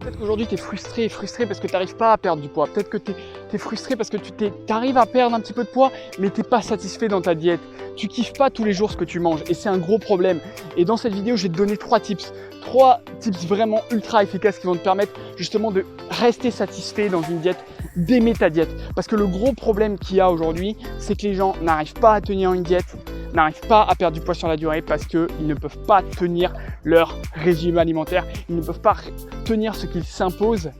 Peut-être qu'aujourd'hui tu es frustré parce que tu n'arrives pas à perdre du poids. Peut-être que tu es frustré parce que tu arrives à perdre un petit peu de poids, mais tu n'es pas satisfait dans ta diète. Tu kiffes pas tous les jours ce que tu manges et c'est un gros problème. Et dans cette vidéo, je vais te donner 3 tips. 3 tips vraiment ultra efficaces qui vont te permettre justement de rester satisfait dans une diète, d'aimer ta diète. Parce que le gros problème qu'il y a aujourd'hui, c'est que les gens n'arrivent pas à tenir une diète, n'arrivent pas à perdre du poids sur la durée parce qu'ils ne peuvent pas tenir leur régime alimentaire, ils ne peuvent pas tenir ce qu'ils s'imposent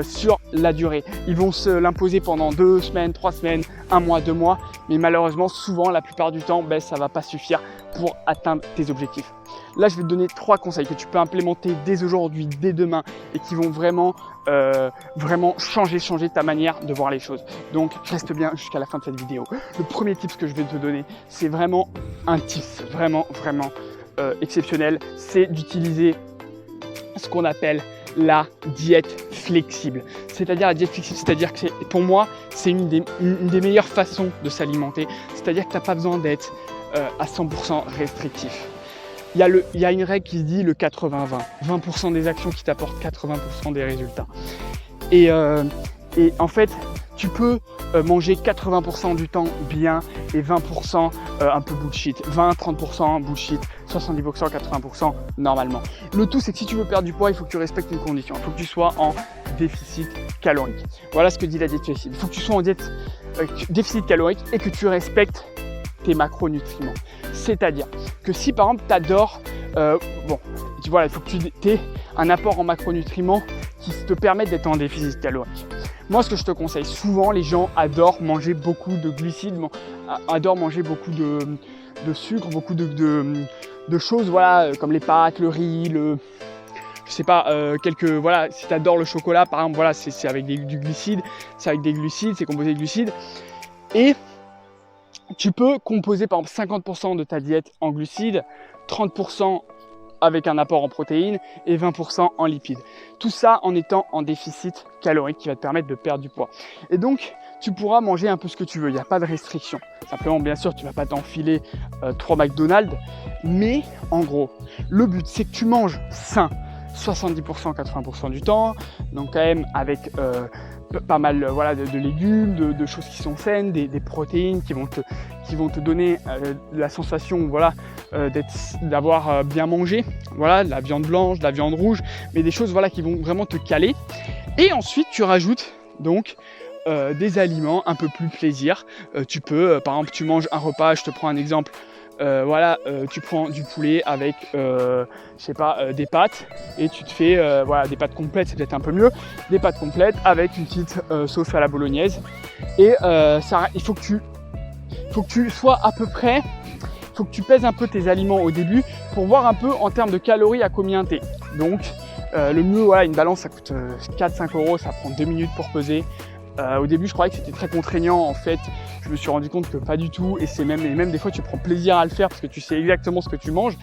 sur la durée. Ils vont se l'imposer pendant 2 semaines, 3 semaines, 1 mois, 2 mois, mais malheureusement, souvent, la plupart du temps, ça ne va pas suffire pour atteindre tes objectifs. Là, je vais te donner 3 conseils que tu peux implémenter dès aujourd'hui, dès demain, et qui vont vraiment changer ta manière de voir les choses. Donc, reste bien jusqu'à la fin de cette vidéo. Le premier tip que je vais te donner, c'est vraiment un tip vraiment exceptionnel, c'est d'utiliser ce qu'on appelle la diète flexible. C'est-à-dire la diète flexible, c'est-à-dire que pour moi, c'est une des meilleures façons de s'alimenter. C'est-à-dire que tu n'as pas besoin d'être à 100% restrictif. Il y a une règle qui se dit le 80-20. 20% des actions qui t'apportent 80% des résultats. Et en fait, tu peux manger 80% du temps bien et 20% un peu bullshit. 20-30% bullshit, 70%, 80% normalement. Le tout, c'est que si tu veux perdre du poids, il faut que tu respectes une condition. Il faut que tu sois en déficit calorique. Voilà ce que dit la diète flexible. Il faut que tu sois en déficit calorique et que tu respectes tes macronutriments. C'est-à-dire que si par exemple tu adores, il faut que tu aies un apport en macronutriments qui te permettent d'être en déficit calorique. Moi, ce que je te conseille, souvent les gens adorent manger beaucoup de glucides, adorent manger beaucoup de sucre, beaucoup de choses, comme les pâtes, le riz, si tu adores le chocolat, par exemple, c'est avec du glucide, c'est avec des glucides, c'est composé de glucides. Et tu peux composer par exemple 50% de ta diète en glucides, 30% avec un apport en protéines et 20% en lipides. Tout ça en étant en déficit calorique qui va te permettre de perdre du poids. Et donc, tu pourras manger un peu ce que tu veux, il n'y a pas de restriction. Simplement, bien sûr, tu ne vas pas t'enfiler 3 McDonald's, mais en gros, le but, c'est que tu manges sain 70%, 80% du temps, donc quand même avec pas mal de légumes, de choses qui sont saines, des protéines qui vont te donner la sensation d'avoir bien mangé, de la viande blanche, de la viande rouge, mais des choses qui vont vraiment te caler. Et ensuite tu rajoutes donc des aliments un peu plus plaisir. Tu peux, par exemple, tu manges un repas, je te prends un exemple. Tu prends du poulet avec des pâtes et tu te fais des pâtes complètes, c'est peut-être un peu mieux, des pâtes complètes avec une petite sauce à la bolognaise et il faut que tu sois à peu près, il faut que tu pèses un peu tes aliments au début pour voir un peu en termes de calories à combien t'es. Donc le mieux, une balance ça coûte 4-5 €, ça prend 2 minutes pour peser. Au début, je croyais que c'était très contraignant. En fait, je me suis rendu compte que pas du tout. Et même des fois, tu prends plaisir à le faire parce que tu sais exactement ce que tu manges.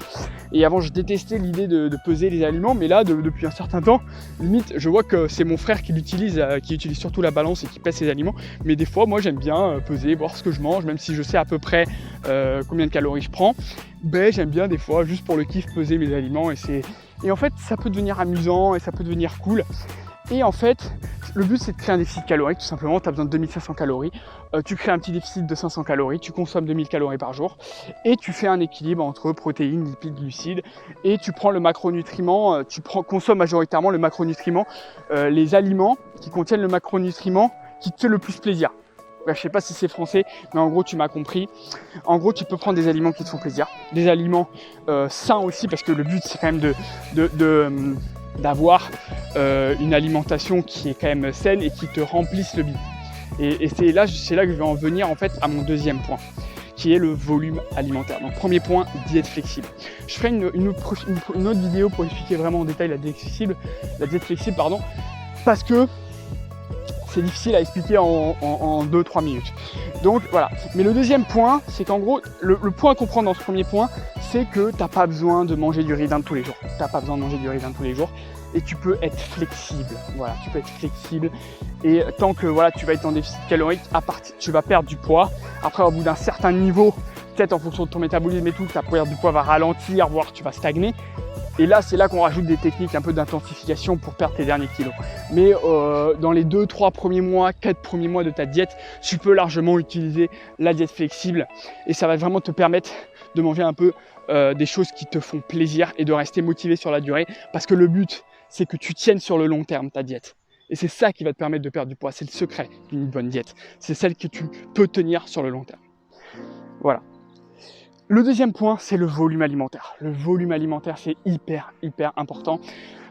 Et avant, je détestais l'idée de peser les aliments. Mais là, depuis un certain temps, limite, je vois que c'est mon frère qui utilise surtout la balance et qui pèse ses aliments. Mais des fois, moi, j'aime bien peser, voir ce que je mange, même si je sais à peu près combien de calories je prends. J'aime bien des fois, juste pour le kiff, peser mes aliments. Et en fait, ça peut devenir amusant et ça peut devenir cool. Et en fait, le but c'est de créer un déficit calorique tout simplement. Tu as besoin de 2500 calories, tu crées un petit déficit de 500 calories, tu consommes 2000 calories par jour et tu fais un équilibre entre protéines, lipides, glucides et tu prends le macronutriment, consommes majoritairement le macronutriment, les aliments qui contiennent le macronutriment qui te fait le plus plaisir. Je sais pas si c'est français, mais en gros tu m'as compris. En gros, tu peux prendre des aliments qui te font plaisir, des aliments sains aussi, parce que le but c'est quand même d'avoir une alimentation qui est quand même saine et qui te remplisse le bide. Et c'est là que je vais en venir en fait à mon deuxième point, qui est le volume alimentaire. Donc premier point, diète flexible. Je ferai une autre vidéo pour expliquer vraiment en détail la diète flexible, parce que c'est difficile à expliquer en 2-3 minutes. Donc voilà. Mais le deuxième point, c'est qu'en gros, le point à comprendre dans ce premier point, c'est que tu n'as pas besoin de manger du riz d'Inde tous les jours. Tu n'as pas besoin de manger du riz d'Inde tous les jours. Et tu peux être flexible. Voilà, tu peux être flexible. Et tant que tu vas être en déficit calorique, tu vas perdre du poids. Après, au bout d'un certain niveau, peut-être en fonction de ton métabolisme et tout, ta perte du poids va ralentir, voire tu vas stagner. Et là, c'est là qu'on rajoute des techniques un peu d'intensification pour perdre tes derniers kilos. Mais dans les 2-3 premiers mois, 4 premiers mois de ta diète, tu peux largement utiliser la diète flexible et ça va vraiment te permettre de manger un peu des choses qui te font plaisir et de rester motivé sur la durée, parce que le but, c'est que tu tiennes sur le long terme ta diète. Et c'est ça qui va te permettre de perdre du poids. C'est le secret d'une bonne diète. C'est celle que tu peux tenir sur le long terme. Voilà. Le deuxième point, c'est le volume alimentaire. Le volume alimentaire, c'est hyper important.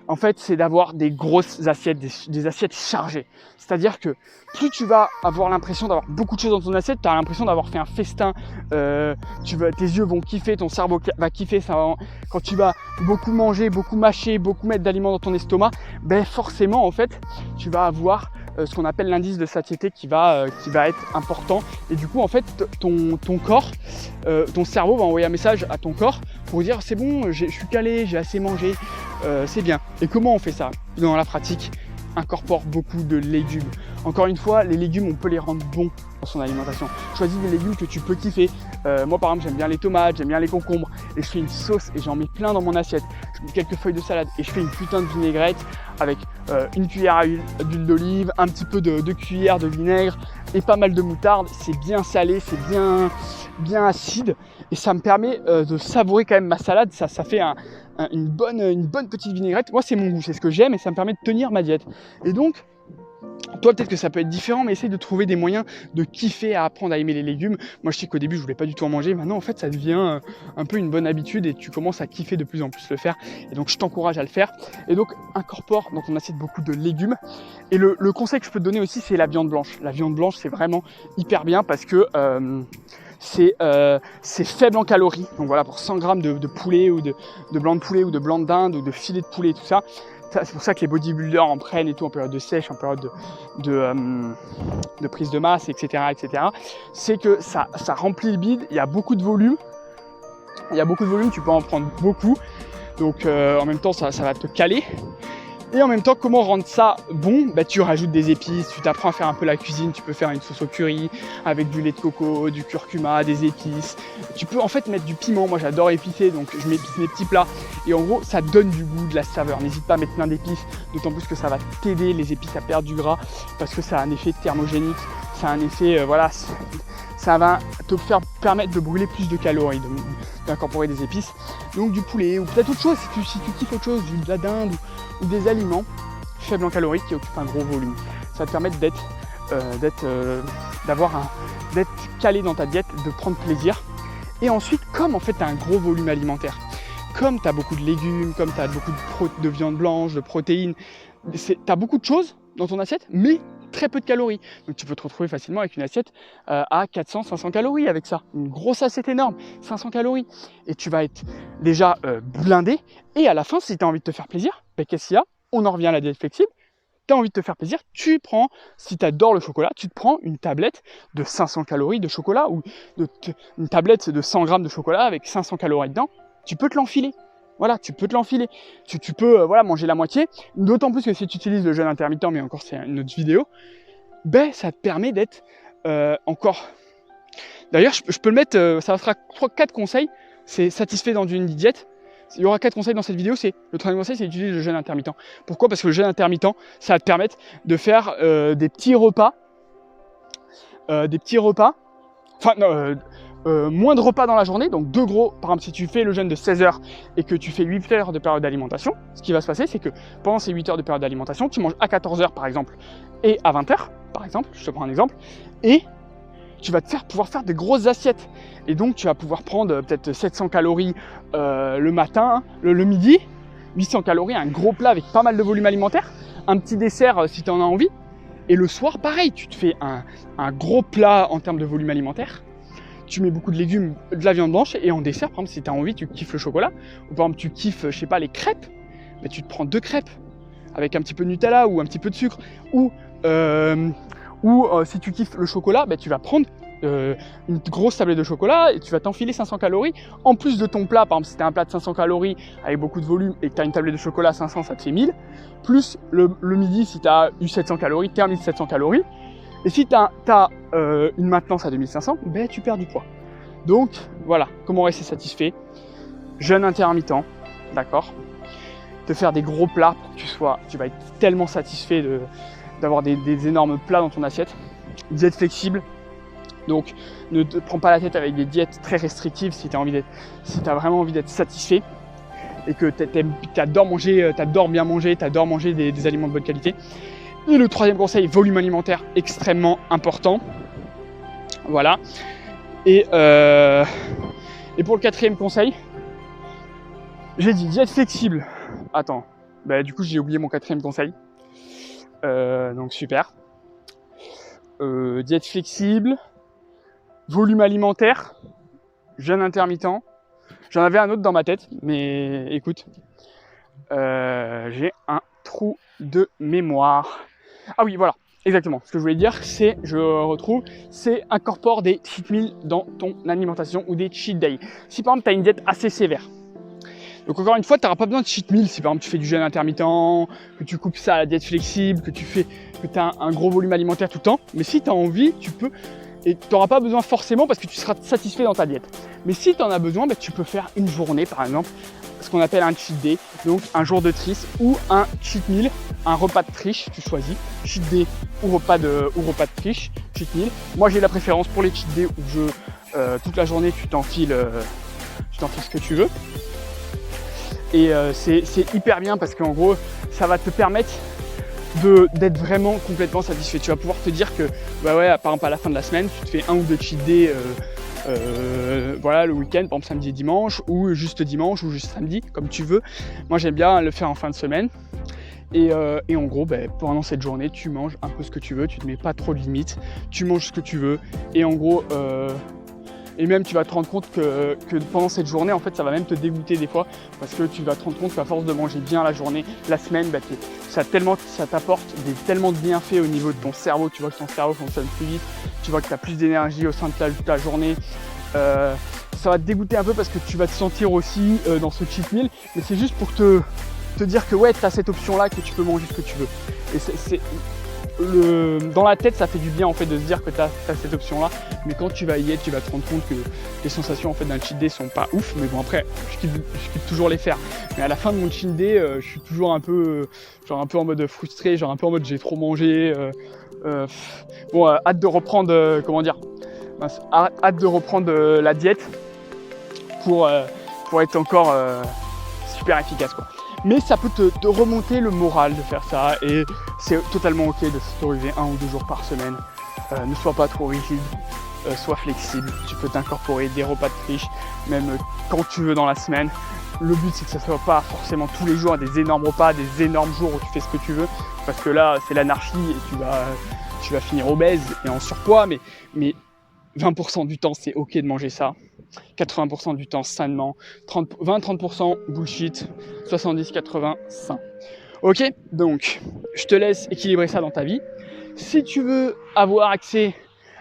En fait, c'est d'avoir des grosses assiettes, des assiettes chargées. C'est-à-dire que plus tu vas avoir l'impression d'avoir beaucoup de choses dans ton assiette, tu as l'impression d'avoir fait un festin, tes yeux vont kiffer, ton cerveau va kiffer. Quand tu vas beaucoup manger, beaucoup mâcher, beaucoup mettre d'aliments dans ton estomac, ben forcément, en fait, tu vas avoir ce qu'on appelle l'indice de satiété qui va être important. Et du coup, en fait, ton corps, ton cerveau va envoyer un message à ton corps pour dire c'est bon, je suis calé, j'ai assez mangé, c'est bien. Et comment on fait ça? Dans la pratique, incorpore beaucoup de légumes. Encore une fois, les légumes, on peut les rendre bons dans son alimentation. Choisis des légumes que tu peux kiffer. Moi, par exemple, j'aime bien les tomates, j'aime bien les concombres. Et je fais une sauce et j'en mets plein dans mon assiette. Je mets quelques feuilles de salade et je fais une putain de vinaigrette avec une cuillère d'huile d'olive, un petit peu de cuillère de vinaigre et pas mal de moutarde. C'est bien salé, c'est bien acide. Et ça me permet de savourer quand même ma salade. Ça fait une bonne petite vinaigrette. Moi, c'est mon goût, c'est ce que j'aime et ça me permet de tenir ma diète. Et donc, toi, peut-être que ça peut être différent, mais essaye de trouver des moyens de kiffer, à apprendre à aimer les légumes. Moi, je sais qu'au début, je voulais pas du tout en manger. Maintenant, en fait, ça devient un peu une bonne habitude et tu commences à kiffer de plus en plus le faire. Et donc, je t'encourage à le faire. Et donc, incorpore dans ton assiette beaucoup de légumes. Et le conseil que je peux te donner aussi, c'est la viande blanche. La viande blanche, c'est vraiment hyper bien parce que c'est faible en calories. Donc voilà, pour 100 grammes de poulet ou de blanc de poulet ou de blanc de dinde ou de filet de poulet, tout ça, c'est pour ça que les bodybuilders en prennent et tout en période de sèche, en période de prise de masse, etc. C'est que ça remplit le bide, il y a beaucoup de volume. Tu peux en prendre beaucoup. Donc en même temps, ça va te caler. Et en même temps, comment rendre ça bon? Tu rajoutes des épices, tu t'apprends à faire un peu la cuisine, tu peux faire une sauce au curry avec du lait de coco, du curcuma, des épices. Tu peux en fait mettre du piment, moi j'adore épicer, donc je m'épice mes petits plats. Et en gros, ça donne du goût, de la saveur. N'hésite pas à mettre plein d'épices, d'autant plus que ça va t'aider, les épices, à perdre du gras, parce que ça a un effet thermogénique, ça a un effet, ça va te permettre de brûler plus de calories, d'incorporer des épices. Donc du poulet, ou peut-être autre chose, si tu kiffes autre chose, de la dinde, ou des aliments faibles en calories qui occupent un gros volume. Ça va te permettre d'être calé dans ta diète, de prendre plaisir. Et ensuite, comme en fait tu as un gros volume alimentaire, comme tu as beaucoup de légumes, comme tu as beaucoup de viande blanche, de protéines, tu as beaucoup de choses dans ton assiette, mais très peu de calories. Donc tu peux te retrouver facilement avec une assiette à 400-500 calories avec ça. Une grosse assiette énorme, 500 calories. Et tu vas être déjà blindé. Et à la fin, si tu as envie de te faire plaisir, qu'est-ce qu'il y a? On en revient à la diète flexible. Tu as envie de te faire plaisir, tu prends, si tu adores le chocolat, tu te prends une tablette de 500 calories de chocolat ou une tablette de 100 grammes de chocolat avec 500 calories dedans. Tu peux te l'enfiler. Voilà, tu peux te l'enfiler. Tu peux manger la moitié. D'autant plus que si tu utilises le jeûne intermittent, mais encore c'est une autre vidéo, ça te permet d'être encore... D'ailleurs, je peux le mettre, ça sera 4 conseils. C'est satisfait dans une diète. Il y aura 4 conseils dans cette vidéo. Le troisième conseil, c'est d'utiliser le jeûne intermittent. Pourquoi? Parce que le jeûne intermittent, ça va te permettre de faire des petits repas. Moins de repas dans la journée, donc 2 gros, par exemple si tu fais le jeûne de 16 heures et que tu fais 8 heures de période d'alimentation, ce qui va se passer c'est que pendant ces 8 heures de période d'alimentation, tu manges à 14 heures par exemple et à 20 heures par exemple, je te prends un exemple, et tu vas pouvoir faire des grosses assiettes. Et donc tu vas pouvoir prendre peut-être 700 calories le matin, le midi, 800 calories, un gros plat avec pas mal de volume alimentaire, un petit dessert si tu en as envie, et le soir pareil, tu te fais un gros plat en termes de volume alimentaire. Tu mets beaucoup de légumes, de la viande blanche, et en dessert, par exemple, si tu as envie, tu kiffes le chocolat, ou par exemple, tu kiffes, je sais pas, les crêpes, tu te prends 2 crêpes avec un petit peu de Nutella ou un petit peu de sucre, ou si tu kiffes le chocolat, tu vas prendre une grosse tablette de chocolat et tu vas t'enfiler 500 calories, en plus de ton plat, par exemple, si tu as un plat de 500 calories avec beaucoup de volume et que tu as une tablette de chocolat à 500, ça te fait 1000, plus le midi, si tu as eu 700 calories, tu as 1700 calories. Et si tu as une maintenance à 2500, tu perds du poids. Donc voilà, comment rester satisfait? Jeûne intermittent, d'accord? te faire des gros plats pour que tu vas être tellement satisfait d'avoir des énormes plats dans ton assiette. Diète flexible, donc ne te prends pas la tête avec des diètes très restrictives si tu as vraiment envie d'être satisfait et que tu adores bien manger, tu adores manger des aliments de bonne qualité. Et le troisième conseil, volume alimentaire extrêmement important. Voilà. Et pour le quatrième conseil, j'ai dit diète flexible. Attends, du coup j'ai oublié mon quatrième conseil. Donc super. Diète flexible, volume alimentaire, jeûne intermittent. J'en avais un autre dans ma tête, mais écoute, j'ai un trou de mémoire. Ah oui, voilà, exactement. Ce que je voulais dire, c'est incorpore des cheat meals dans ton alimentation ou des cheat days. Si par exemple, tu as une diète assez sévère. Donc encore une fois, tu n'auras pas besoin de cheat meal si par exemple tu fais du jeûne intermittent, que tu coupes ça à la diète flexible, que tu as un gros volume alimentaire tout le temps. Mais si tu as envie, tu peux. Et tu n'auras pas besoin forcément parce que tu seras satisfait dans ta diète. Mais si tu en as besoin, tu peux faire une journée par exemple, ce qu'on appelle un cheat day, donc un jour de triche ou un cheat meal, un repas de triche, tu choisis, cheat day ou repas de triche, cheat meal. Moi j'ai la préférence pour les cheat day où toute la journée tu t'enfiles ce que tu veux. Et c'est hyper bien parce qu'en gros ça va te permettre d'être vraiment complètement satisfait. Tu vas pouvoir te dire que par exemple à la fin de la semaine tu te fais un ou deux cheat day le week-end, par exemple samedi et dimanche, ou juste dimanche ou juste samedi, comme tu veux. Moi j'aime bien le faire en fin de semaine. Et en gros, pendant cette journée, tu manges un peu ce que tu veux, tu ne te mets pas trop de limites, tu manges ce que tu veux. Et en gros, et même tu vas te rendre compte que pendant cette journée, en fait, ça va même te dégoûter des fois, parce que tu vas te rendre compte qu'à force de manger bien la journée, la semaine, ça t'apporte tellement de bienfaits au niveau de ton cerveau. Tu vois que ton cerveau fonctionne plus vite, tu vois que tu as plus d'énergie au sein de ta journée. Ça va te dégoûter un peu parce que tu vas te sentir aussi dans ce cheat meal, mais c'est juste pour te dire que tu as cette option là, que tu peux manger ce que tu veux. Et dans la tête ça fait du bien en fait de se dire que tu as cette option là, mais quand tu vas y être, tu vas te rendre compte que les sensations en fait d'un cheat day sont pas ouf. Mais bon, après je kiffe toujours les faire, mais à la fin de mon cheat day je suis toujours un peu en mode frustré, un peu en mode j'ai trop mangé. Hâte de reprendre hâte de reprendre la diète pour être encore super efficace quoi. Mais ça peut te remonter le moral de faire ça, et c'est totalement ok de s'autoriser 1 ou 2 jours par semaine. Ne sois pas trop rigide, sois flexible. Tu peux t'incorporer des repas de triche même quand tu veux dans la semaine. Le but c'est que ça ne soit pas forcément tous les jours des énormes repas, des énormes jours où tu fais ce que tu veux, parce que là c'est l'anarchie et tu vas finir obèse et en surpoids. Mais 20% du temps c'est ok de manger ça, 80% du temps sainement, 20-30% bullshit, 70-80 sain. Ok, donc je te laisse équilibrer ça dans ta vie. Si tu veux avoir accès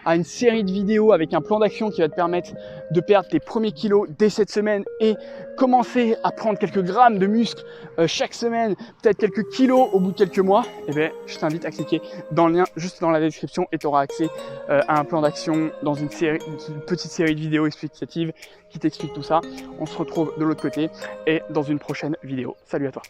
à une série de vidéos avec un plan d'action qui va te permettre de perdre tes premiers kilos dès cette semaine et commencer à prendre quelques grammes de muscles chaque semaine, peut-être quelques kilos au bout de quelques mois, je t'invite à cliquer dans le lien juste dans la description et tu auras accès à un plan d'action dans une petite série de vidéos explicatives qui t'explique tout ça. On se retrouve de l'autre côté et dans une prochaine vidéo. Salut à toi.